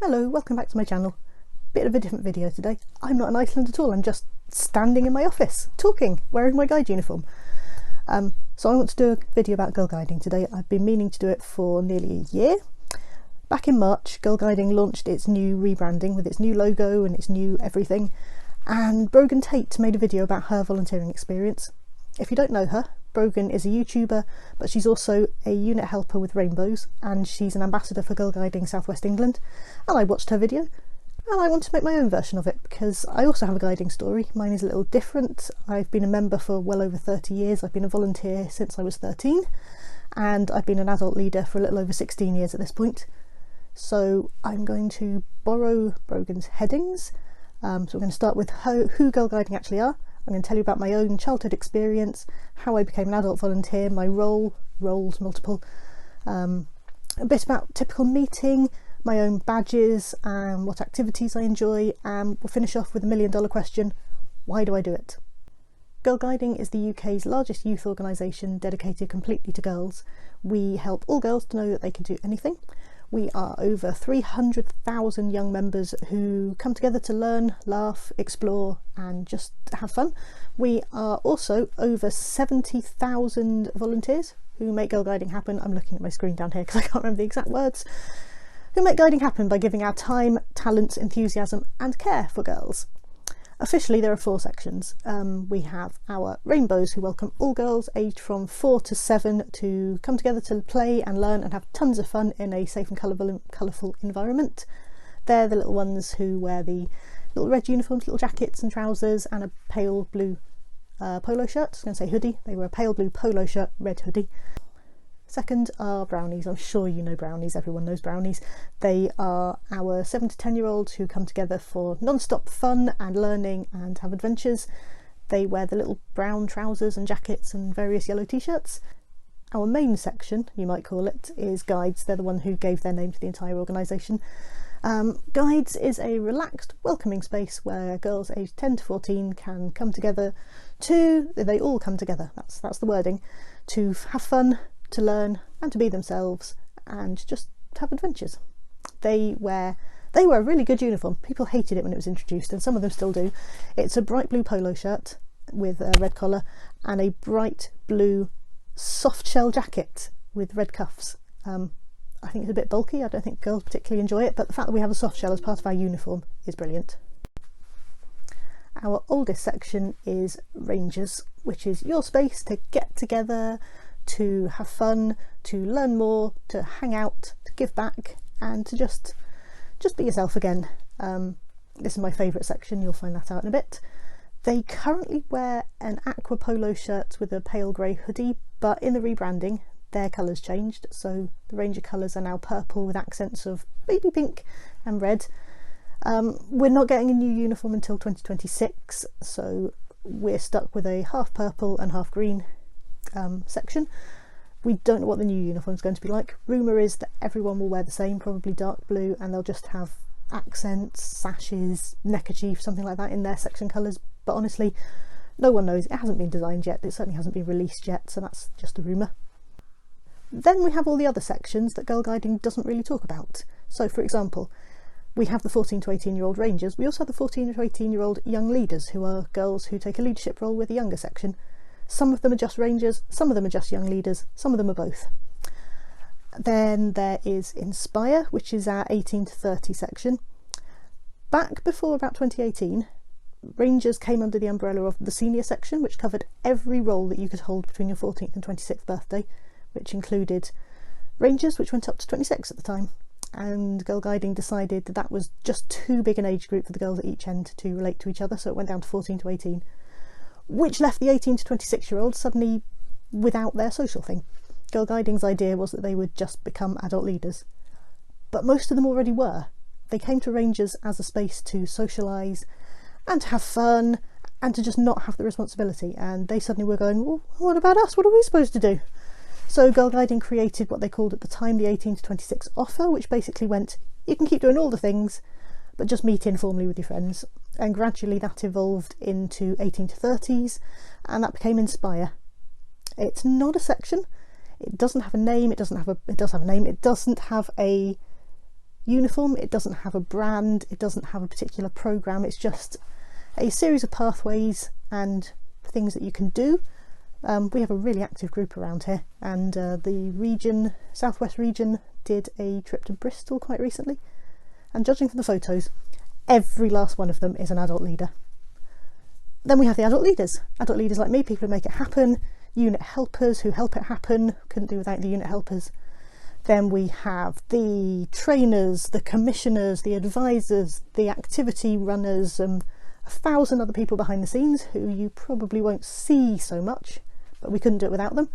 Hello, welcome back to my channel. Bit of a different video today. I'm not in Iceland at all, I'm just standing in my office, talking, wearing my guide uniform. So I want to do a video about Girlguiding today. I've been meaning to do it for nearly a year. Back in March, Girlguiding launched its new rebranding with its new logo and its new everything, and Brogan Tate made a video about her volunteering experience. If you don't know her, Brogan is a YouTuber, but she's also a unit helper with Rainbows, and she's an ambassador for Girlguiding South West England. And I watched her video, and I want to make my own version of it because I also have a guiding story. Mine is a little different. I've been a member for well over 30 years. I've been a volunteer since I was 13, and I've been an adult leader for a little over 16 years at this point. So I'm going to borrow Brogan's headings. So we're going to start with who Girlguiding actually are. I'm going to tell you about my own childhood experience, how I became an adult volunteer, my roles, multiple, a bit about typical meeting, my own badges and what activities I enjoy, and we'll finish off with $1 million question: why do I do it? Girlguiding is the UK's largest youth organisation dedicated completely to girls. We help all girls to know that they can do anything. We are over 300,000 young members who come together to learn, laugh, explore and just have fun. We are also over 70,000 volunteers who make Girlguiding happen. I'm looking at my screen down here because I can't remember the exact words. Who make guiding happen by giving our time, talents, enthusiasm and care for girls. Officially there are 4 sections. We have our Rainbows, who welcome all girls aged from 4 to 7 to come together to play and learn and have tons of fun in a safe and colourful environment. They're the little ones who wear the little red uniforms, little jackets and trousers and a pale blue polo shirt. I was going to say hoodie. They wear a pale blue polo shirt, red hoodie. Second are Brownies. I'm sure you know Brownies, everyone knows Brownies. They are our 7 to 10 year olds who come together for non-stop fun and learning and have adventures. They wear the little brown trousers and jackets and various yellow t-shirts. Our main section, you might call it, is Guides. They're the one who gave their name to the entire organisation. Guides is a relaxed, welcoming space where girls aged 10 to 14 can come together they all come together, that's the wording, to have fun, to learn and to be themselves and just have adventures. They wear a really good uniform. People hated it when it was introduced and some of them still do. It's a bright blue polo shirt with a red collar and a bright blue soft shell jacket with red cuffs. I think it's a bit bulky. I don't think girls particularly enjoy it, but the fact that we have a soft shell as part of our uniform is brilliant. Our oldest section is Rangers, which is your space to get together, to have fun, to learn more, to hang out, to give back and to just be yourself again. This is my favourite section, you'll find that out in a bit. They currently wear an aqua polo shirt with a pale grey hoodie, but in the rebranding their colours changed, so the Ranger colours are now purple with accents of baby pink and red. We're not getting a new uniform until 2026, so we're stuck with a half purple and half green section. We don't know what the new uniform is going to be like. Rumour is that everyone will wear the same, probably dark blue, and they'll just have accents, sashes, neckerchief, something like that in their section colours, but honestly no one knows. It hasn't been designed yet, it certainly hasn't been released yet, so that's just a rumour. Then we have all the other sections that Girlguiding doesn't really talk about. So for example, we have the 14 to 18 year old Rangers. We also have the 14 to 18 year old young leaders, who are girls who take a leadership role with a younger section. Some of them are just Rangers, some of them are just young leaders, some of them are both. Then there is Inspire, which is our 18 to 30 section. Back before about 2018, Rangers came under the umbrella of the senior section, which covered every role that you could hold between your 14th and 26th birthday, which included Rangers, which went up to 26 at the time. And Girlguiding decided that was just too big an age group for the girls at each end to relate to each other, so it went down to 14 to 18. Which left the 18 to 26 year olds suddenly without their social thing. Girlguiding's idea was that they would just become adult leaders, but most of them already were. They came to Rangers as a space to socialise and to have fun and to just not have the responsibility, and they suddenly were going, well, what about us? What are we supposed to do? So Girlguiding created what they called at the time the 18 to 26 offer, which basically went, you can keep doing all the things but just meet informally with your friends. And gradually that evolved into 18 to 30s, and that became Inspire. It's not a section, it doesn't have a name, it does have a name, it doesn't have a uniform, it doesn't have a brand, it doesn't have a particular program, it's just a series of pathways and things that you can do. We have a really active group around here, and the southwest region did a trip to Bristol quite recently, and judging from the photos, every last one of them is an adult leader. Then we have the adult leaders like me, people who make it happen, unit helpers who help it happen, couldn't do without the unit helpers. Then we have the trainers, the commissioners, the advisors, the activity runners, 1,000 other people behind the scenes who you probably won't see so much, but we couldn't do it without them.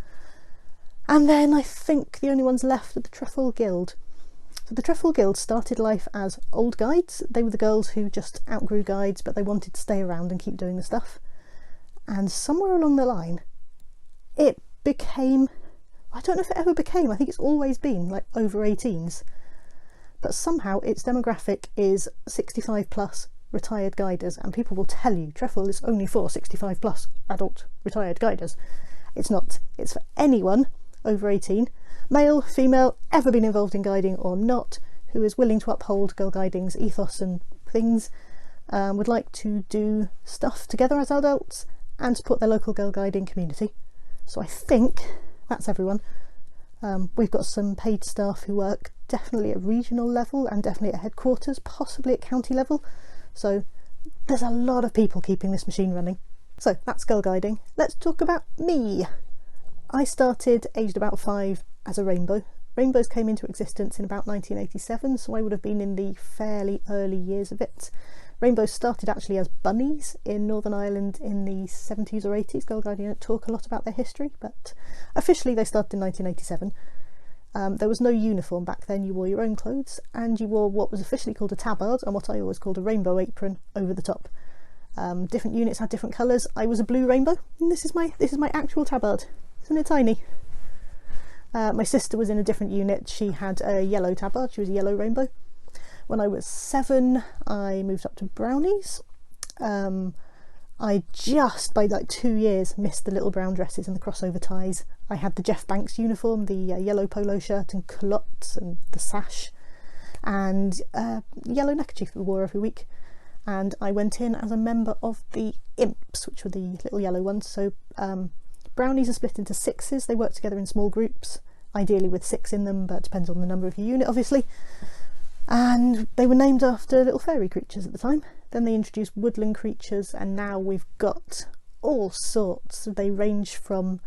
And then I think the only ones left are the Trefoil Guild. So the Trefoil Guild started life as old guides. They were the girls who just outgrew guides, but they wanted to stay around and keep doing the stuff. And somewhere along the line, it became, I don't know if it ever became, I think it's always been like over 18s. But somehow its demographic is 65 plus retired guiders, and people will tell you Trefoil is only for 65 plus adult retired guiders. It's not. It's for anyone over 18, male, female, ever been involved in guiding or not, who is willing to uphold Girlguiding's ethos and things, would like to do stuff together as adults and support their local Girlguiding community. So I think that's everyone. We've got some paid staff who work definitely at regional level and definitely at headquarters, possibly at county level. So there's a lot of people keeping this machine running. So that's Girlguiding. Let's talk about me. I started aged about 5 as a rainbow. Rainbows came into existence in about 1987, so I would have been in the fairly early years of it. Rainbows started actually as bunnies in Northern Ireland in the 70s or 80s. Girlguiding don't talk a lot about their history, but officially they started in 1987. There was no uniform back then. You wore your own clothes, and you wore what was officially called a tabard and what I always called a rainbow apron over the top. Different units had different colours. I was a blue rainbow, and this is my actual tabard. Isn't it tiny? My sister was in a different unit. She had a yellow tabard. She was a yellow rainbow. When I was 7, I moved up to Brownies. I just, by like 2 years, missed the little brown dresses and the crossover ties. I had the Jeff Banks uniform, the yellow polo shirt and culottes and the sash, and yellow neckerchief that we wore every week. And I went in as a member of the Imps, which were the little yellow ones. So Brownies are split into 6s. They work together in small groups, ideally with 6 in them, but it depends on the number of your unit, obviously. And they were named after little fairy creatures at the time. Then they introduced woodland creatures, and now we've got all sorts. They range from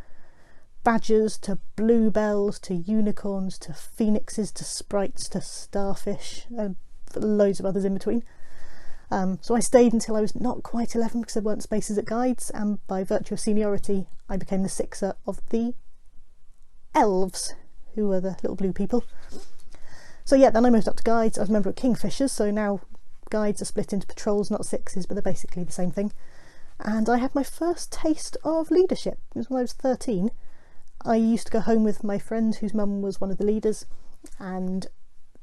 badgers to bluebells to unicorns to phoenixes to sprites to starfish, and loads of others in between. So I stayed until I was not quite 11 because there weren't spaces at guides, and by virtue of seniority I became the 6er of the elves, who were the little blue people. So yeah, then I moved up to guides. I was a member of Kingfishers, so now guides are split into patrols, not 6s, but they're basically the same thing. And I had my first taste of leadership. It was when I was 13. I used to go home with my friend whose mum was one of the leaders, and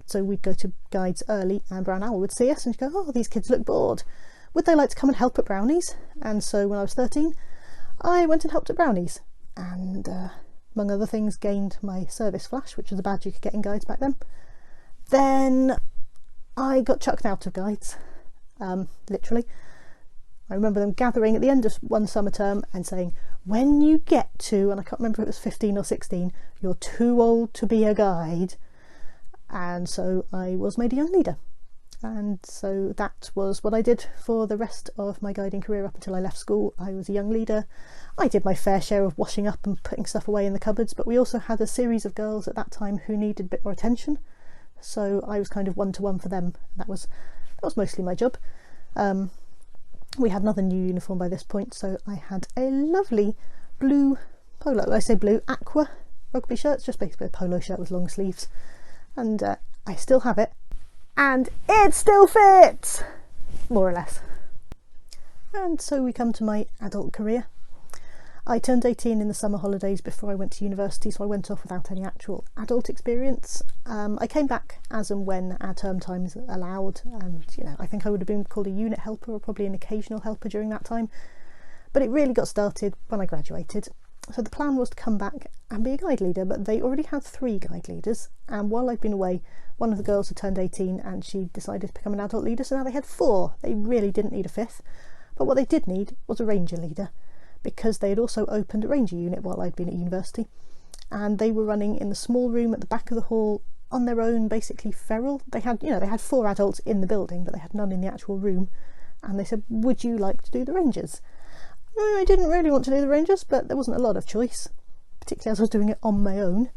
so we'd go to guides early, and Brown Owl would see us and she'd go, "Oh, these kids look bored. Would they like to come and help at Brownies?" And so when I was 13, I went and helped at Brownies, and among other things gained my service flash, which was a badge you could get in guides back then. Then I got chucked out of guides, literally. I remember them gathering at the end of one summer term and saying, "When you get to," and I can't remember if it was 15 or 16, "you're too old to be a guide." And so I was made a young leader, and so that was what I did for the rest of my guiding career up until I left school. I was a young leader. I did my fair share of washing up and putting stuff away in the cupboards, but we also had a series of girls at that time who needed a bit more attention, so I was kind of one-to-one for them. That was mostly my job. We had another new uniform by this point, so I had a lovely blue polo, I say blue, aqua rugby shirt. It's just basically a polo shirt with long sleeves, and I still have it, and it still fits, more or less. And so we come to my adult career. I turned 18 in the summer holidays before I went to university, so I went off without any actual adult experience. I came back as and when our term times allowed, and I think I would have been called a unit helper or probably an occasional helper during that time. But it really got started when I graduated. So the plan was to come back and be a guide leader, but they already had 3 guide leaders, and while I'd been away, one of the girls had turned 18 and she decided to become an adult leader, so now they had 4. They really didn't need a 5th, but what they did need was a ranger leader, because they had also opened a ranger unit while I'd been at university, and they were running in the small room at the back of the hall on their own, basically feral. They had, you know, they had 4 adults in the building, but they had none in the actual room, and they said, would you like to do the rangers? I didn't really want to do the rangers, but there wasn't a lot of choice, particularly as I was doing it on my own.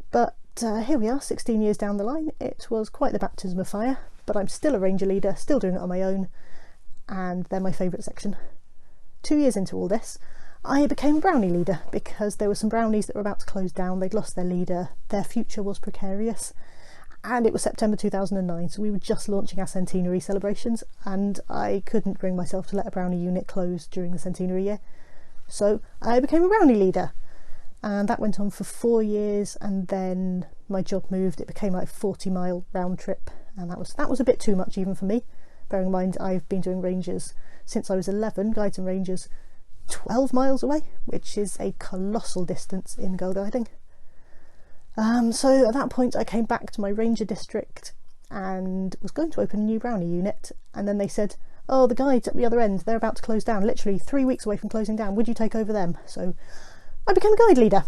But here we are, 16 years down the line. It was quite the baptism of fire, but I'm still a ranger leader, still doing it on my own, and they're my favourite section. 2 years into all this, I became a brownie leader because there were some brownies that were about to close down. They'd lost their leader, their future was precarious, and it was September 2009, so we were just launching our centenary celebrations, and I couldn't bring myself to let a brownie unit close during the centenary year. So I became a brownie leader, and that went on for 4 years, and then my job moved. It became like a 40-mile round trip, and that was a bit too much even for me. Bearing in mind I've been doing rangers since I was 11, guides and rangers 12 miles away, which is a colossal distance in Girlguiding. So at that point I came back to my ranger district and was going to open a new brownie unit, and then they said, oh, the guides at the other end, they're about to close down, literally 3 weeks away from closing down, would you take over them? So I became a guide leader,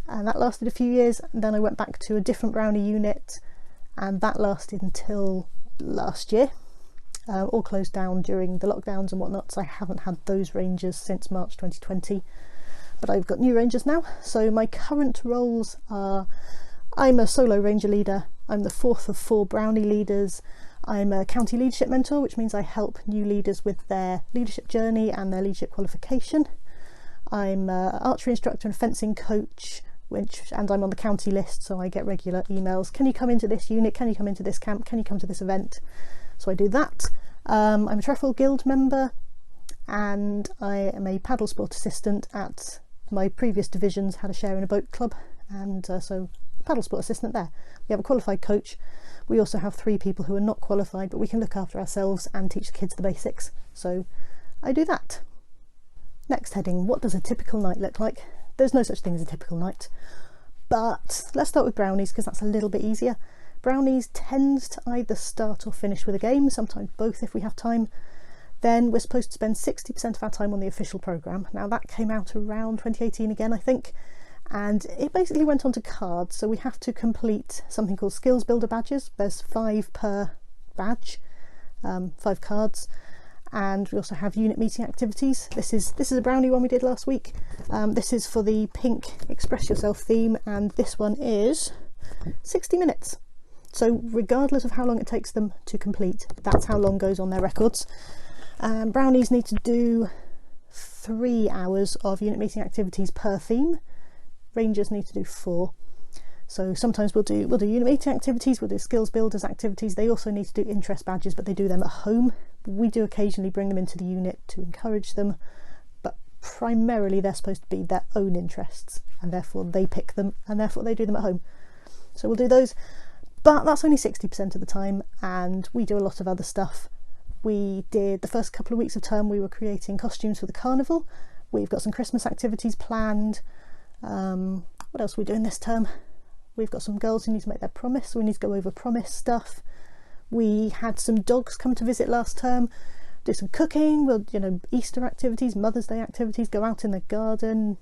and that lasted a few years, and then I went back to a different brownie unit, and that lasted until last year. All closed down during the lockdowns and whatnot, so I haven't had those rangers since March 2020. But I've got new rangers now, so my current roles are, I'm a solo ranger leader, I'm the 4th of 4 brownie leaders, I'm a county leadership mentor, which means I help new leaders with their leadership journey and their leadership qualification. I'm an archery instructor and fencing coach, and I'm on the county list, so I get regular emails, can you come into this unit, can you come into this camp, can you come to this event? So I do that. I'm a Trefoil Guild member, and I am a paddlesport assistant at my previous divisions, had a share in a boat club, and so a paddlesport assistant there. We have a qualified coach. We also have 3 people who are not qualified, but we can look after ourselves and teach the kids the basics. So I do that. Next heading, what does a typical night look like? There's no such thing as a typical night, but let's start with brownies because that's a little bit easier. Brownies tends to either start or finish with a game, sometimes both if we have time. Then we're supposed to spend 60% of our time on the official programme. Now that came out around 2018 again, I think, and it basically went on to cards. So we have to complete something called skills builder badges. There's 5 per badge, 5 cards, and we also have unit meeting activities. This is a brownie one we did last week. This is for the pink express yourself theme, and this one is 60 minutes. So regardless of how long it takes them to complete, that's how long goes on their records. Brownies need to do 3 hours of unit meeting activities per theme. Rangers need to do 4. So sometimes we'll do unit meeting activities, we'll do skills builders activities. They also need to do interest badges, but they do them at home. We do occasionally bring them into the unit to encourage them, but primarily they're supposed to be their own interests, and therefore they pick them, and therefore they do them at home. So we'll do those, but that's only 60% of the time, and we do a lot of other stuff. We did the first couple of weeks of term, we were creating costumes for the carnival. We've got some Christmas activities planned. What else are we doing this term? We've got some girls who need to make their promise, so we need to go over promise stuff. We had some dogs come to visit last term, do some cooking, we'll, Easter activities, Mother's Day activities, go out in the garden.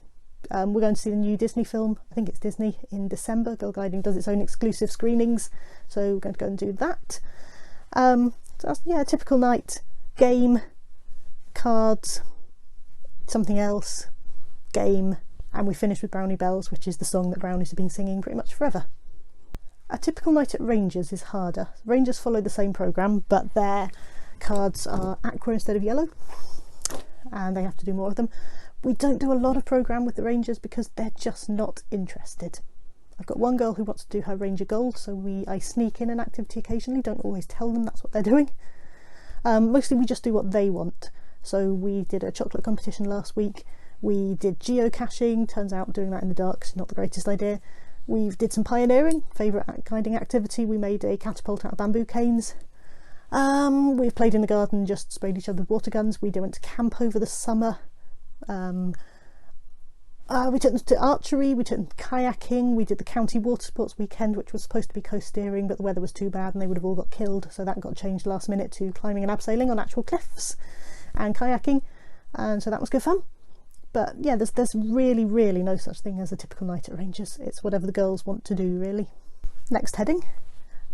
We're going to see the new Disney film, I think it's Disney, in December. Girlguiding does its own exclusive screenings, so we're going to go and do that. So that's, a typical night. Game, cards, something else, game, and we finish with Brownie Bells, which is the song that Brownies have been singing pretty much forever. A typical night at Rangers is harder. Rangers follow the same programme, but their cards are aqua instead of yellow, and they have to do more of them. We don't do a lot of programme with the Rangers because they're just not interested. I've got one girl who wants to do her Ranger Gold, so I sneak in an activity occasionally, don't always tell them that's what they're doing. Mostly we just do what they want. So we did a chocolate competition last week, we did geocaching, turns out doing that in the dark is not the greatest idea. We did some pioneering, favourite guiding activity, we made a catapult out of bamboo canes. We've played in the garden, just sprayed each other with water guns. We went to camp over the summer. We took them to archery, we took them kayaking, we did the county water sports weekend, which was supposed to be coast steering, but the weather was too bad and they would have all got killed, so that got changed last minute to climbing and abseiling on actual cliffs and kayaking, and so that was good fun. But yeah, there's really no such thing as a typical night at ranges. It's whatever the girls want to do, really. Next heading,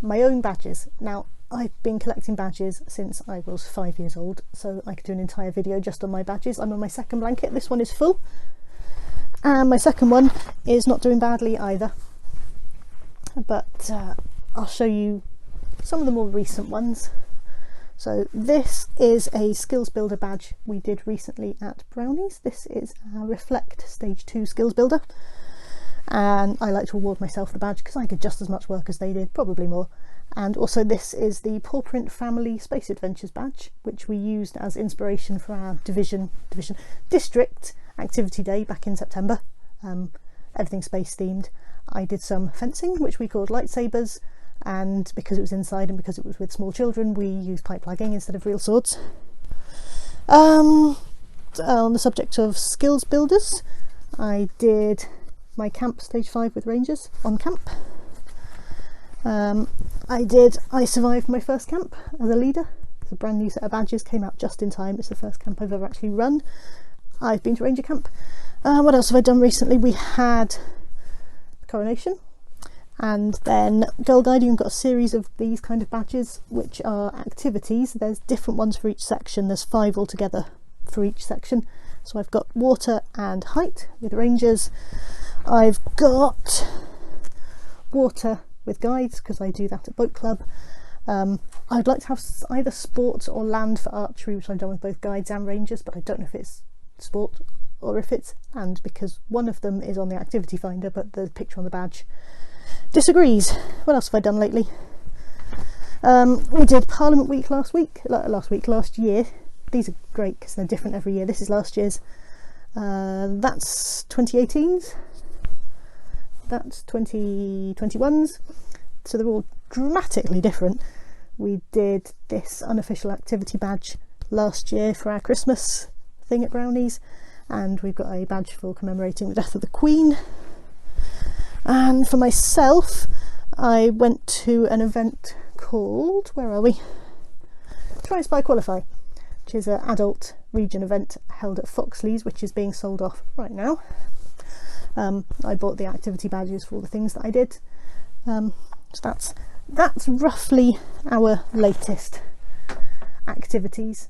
my own badges. Now, I've been collecting badges since I was 5 years old, so I could do an entire video just on my badges. I'm on my second blanket, this one is full. And my second one is not doing badly either, but I'll show you some of the more recent ones. So this is a skills builder badge we did recently at Brownies. This is a Reflect Stage 2 skills builder, and I like to award myself the badge because I did just as much work as they did, probably more. And also this is the Paw Print Family Space Adventures badge, which we used as inspiration for our district activity day back in September. Everything space themed. I did some fencing, which we called lightsabers, and because it was inside and because it was with small children, we used pipe lagging instead of real swords. On the subject of skills builders, I did my camp stage 5 with rangers on camp. I survived my first camp as a leader. It's a brand new set of badges, came out just in time. It's the first camp I've ever actually run. I've been to ranger camp. What else have I done recently? We had coronation, and then Girlguiding got a series of these kind of badges, which are activities. There's different ones for each section. There's 5 altogether for each section. So I've got water and height with rangers. I've got water with guides because I do that at boat club. I'd like to have either sport or land for archery, which I've done with both guides and rangers, but I don't know if it's sport or if it's land, because one of them is on the activity finder but the picture on the badge disagrees. What else have I done lately? We did Parliament Week last year. These are great because they're different every year. This is last year's. That's 2018's. That's 2021's. So they're all dramatically different. We did this unofficial activity badge last year for our Christmas thing at Brownies, and we've got a badge for commemorating the death of the Queen. And for myself, I went to an event called, where are we? Try Spy Qualify, which is an adult region event held at Foxley's, which is being sold off right now. I bought the activity badges for all the things that I did. So that's roughly our latest activities.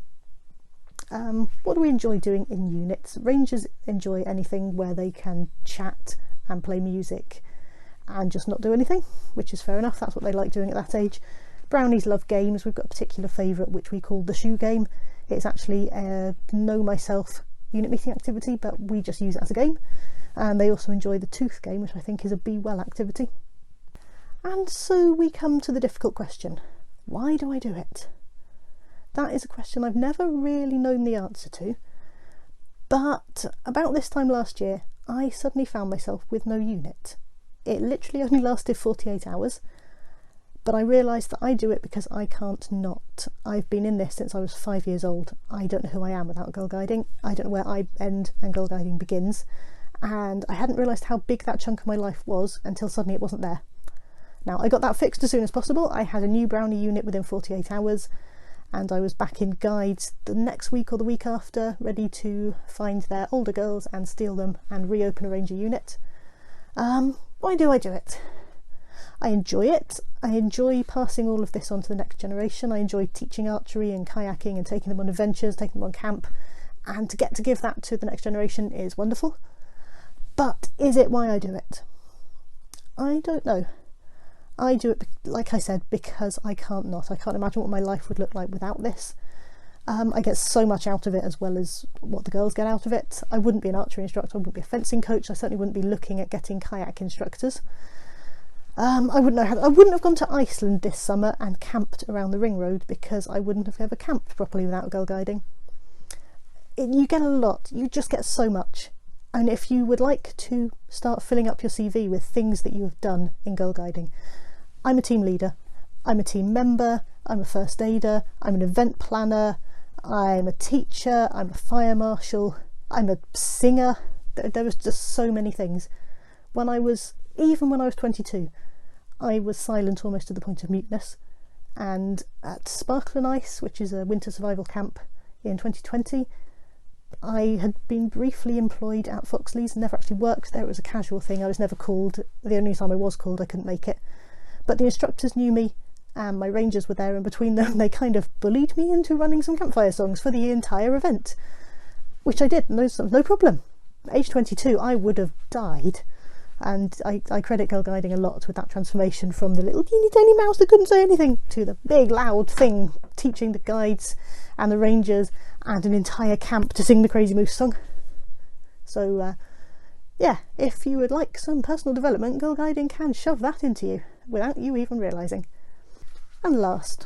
What do we enjoy doing in units? Rangers enjoy anything where they can chat and play music and just not do anything, which is fair enough. That's what they like doing at that age. Brownies love games. We've got a particular favourite which we call the shoe game. It's actually a know myself unit meeting activity, but we just use it as a game. And they also enjoy the tooth game, which I think is a be well activity. And so we come to the difficult question: why do I do it? That is a question I've never really known the answer to, but about this time last year I suddenly found myself with no unit. It literally only lasted 48 hours, but I realised that I do it because I can't not. I've been in this since I was 5 years old. I don't know who I am without Girlguiding. I don't know where I end and Girlguiding begins, and I hadn't realised how big that chunk of my life was until suddenly it wasn't there. Now, I got that fixed as soon as possible. I had a new Brownie unit within 48 hours, and I was back in guides the next week or the week after, ready to find their older girls and steal them and reopen a ranger unit. Why do I do it? I enjoy it. I enjoy passing all of this on to the next generation. I enjoy teaching archery and kayaking and taking them on adventures, taking them on camp, and to get to give that to the next generation is wonderful. But is it why I do it? I don't know. I do it, like I said, because I can't not. I can't imagine what my life would look like without this. I get so much out of it, as well as what the girls get out of it. I wouldn't be an archery instructor, I wouldn't be a fencing coach, I certainly wouldn't be looking at getting kayak instructors. I wouldn't have gone to Iceland this summer and camped around the ring road, because I wouldn't have ever camped properly without Girlguiding. You get a lot, you just get so much. And if you would like to start filling up your CV with things that you have done in Girlguiding, I'm a team leader, I'm a team member, I'm a first aider, I'm an event planner, I'm a teacher, I'm a fire marshal, I'm a singer, There was just so many things. Even when I was 22, I was silent almost to the point of muteness. And at Sparkle and Ice, which is a winter survival camp in 2020, I had been briefly employed at Foxley's, never actually worked there. It was a casual thing. I was never called. The only time I was called, I couldn't make it. But the instructors knew me and my rangers were there, and between them they kind of bullied me into running some campfire songs for the entire event, which I did, no problem. Age 22, I would have died. And I credit Girlguiding a lot with that transformation from the little teeny tiny mouse that couldn't say anything to the big loud thing teaching the guides and the rangers and an entire camp to sing the Crazy Moose song. So yeah, if you would like some personal development, Girlguiding can shove that into you without you even realising. And last,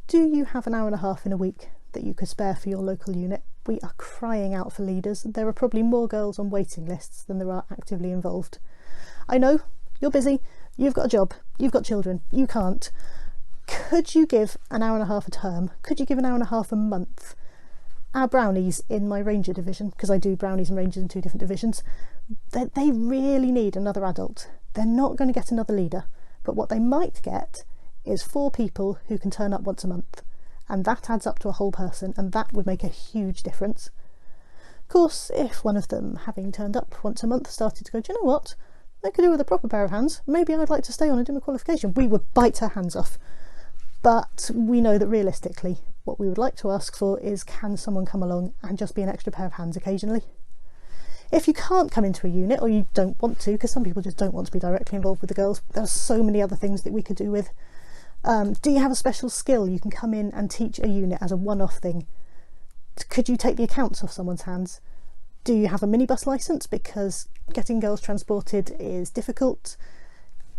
do you have an hour and a half in a week that you could spare for your local unit? We are crying out for leaders. There are probably more girls on waiting lists than there are actively involved. I know, you're busy, you've got a job, you've got children, you can't. Could you give an hour and a half a term? Could you give an hour and a half a month? Our Brownies in my Ranger division, because I do Brownies and Rangers in 2 different divisions, they really need another adult. They're not going to get another leader, but what they might get is 4 people who can turn up once a month. And that adds up to a whole person, and that would make a huge difference. Of course, if one of them, having turned up once a month, started to go, do you know what, I could do with a proper pair of hands, maybe I'd like to stay on and do my qualification, we would bite her hands off. But we know that realistically, what we would like to ask for is, can someone come along and just be an extra pair of hands occasionally? If you can't come into a unit, or you don't want to, because some people just don't want to be directly involved with the girls, there are so many other things that we could do with. Do you have a special skill you can come in and teach a unit as a one-off thing? Could you take the accounts off someone's hands? Do you have a minibus licence? Because getting girls transported is difficult.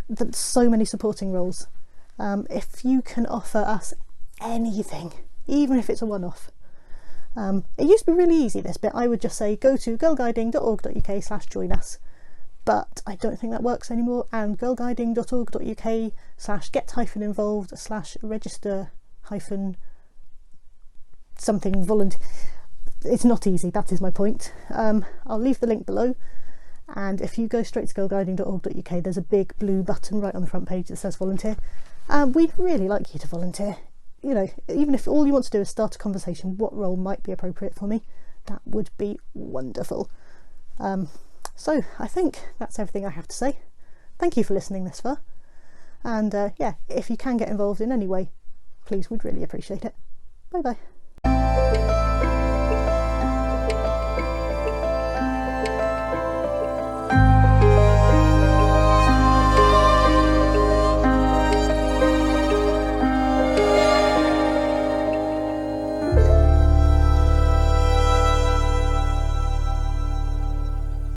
There's so many supporting roles. If you can offer us anything, even if it's a one-off. It used to be really easy, this bit. I would just say go to girlguiding.org.uk/join us. But I don't think that works anymore, and girlguiding.org.uk/get-involved/register-something volunteer. It's not easy, that is my point. I'll leave the link below, and if you go straight to girlguiding.org.uk, there's a big blue button right on the front page that says volunteer. We'd really like you to volunteer. You know, even if all you want to do is start a conversation, what role might be appropriate for me, that would be wonderful. So I think that's everything I have to say. Thank you for listening this far, and yeah, if you can get involved in any way, please, we'd really appreciate it. Bye bye.